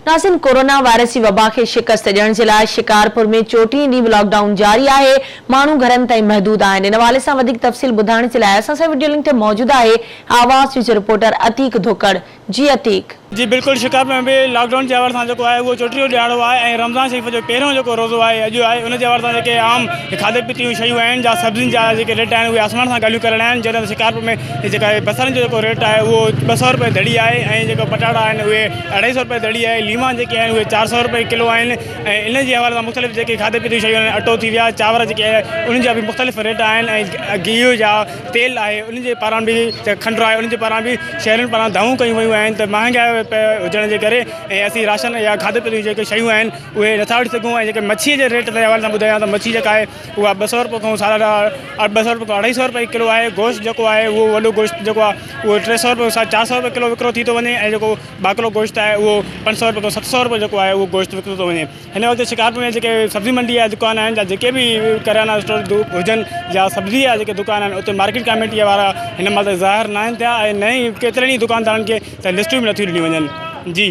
नाज़रीन, corona virus की वबा के शिकस्त ॾियण जे लाइ शिकारपुर में 34 ॾींहं लॉकडाउन जारी है। माण्हू घरनि ताईं महदूद आहिनि। इन हवाले सां वधीक तफ़सील ॿुधाइण जे लाइ असां सां वीडियो लिंक ते मौजूद है आवाज़ न्यूज़ रिपोर्टर अतीक धोकड़। जी अतीक। जी बिल्कुल, शिकारपुर में भी लॉकडाउन के हवाले सां जेको आहे उहो चोटीअ जो ॾियारो आहे ऐं रमज़ान शरीफ़ जो पहिरियों जेको रोज़ो आहे अॼु आहे। उन जे हवाले सां जेके आम खाधे पीते जूं शयूं आहिनि जा सब्जियुनि जा जेके रेट आहिनि उहे आसमान सां ॻाल्हियूं करणा आहिनि। जॾहिं शिकारपुर में जेका बसरनि जो जेको रेट आहे उहो 200 रुपए दड़ी आहे ऐं जेको पटाटा आहिनि उहे 250 रुपए दड़ी आहे। लीमा जेके आहिनि उहे 400 रुपए किलो आहिनि ऐं इन जे हवाले सां मुख़्तलिफ़ जेके खाधे पीते जूं शयूं आहिनि, अटो थी विया, चांवर जेके आहे उन्हनि जा बि मुख़्तलिफ़ रेट आहिनि ऐं गिहु जा तेल आहे उन जे पारां बि खंडु आहे उन जे पारां बि शहरनि पारां दाऊं कयूं वयूं आहिनि त महांगाई हुजण जे करे ऐं असीं राशन या खाधे पीते जूं जेके शयूं आहिनि उहे नथा वठी सघूं। ऐं जेके मच्छीअ जे रेट जे हवाले सां ॿुधायां त मच्छी जेका आहे उहा 200 रुपए खां 200 रुपए खां 250 रुपए किलो आहे। गोश्त जेको आहे उहो वॾो गोश्त जेको आहे उहो 300 रुपए 400 रुपए किलो विकिरो थी थो वञे ऐं जेको बाकलो गोश्त आहे उहो 500 रुपए खां 700 रुपए जेको आहे उहो गोश्त विकिरो थो वञे। हिन वक़्तु शिकारपुर में जेके सब्जी मंडी जा दुकान आहिनि या जेके बि किराना स्टोर हुजनि या सब्जी जा जेके दुकान आहिनि उते मार्केट कमेटीअ वारा हिन महिल ज़ाहिर न आहिनि थिया ऐं न ई केतिरनि ई दुकानदारनि खे त लिस्टूं बि नथियूं ॾिनियूं वञनि। जी।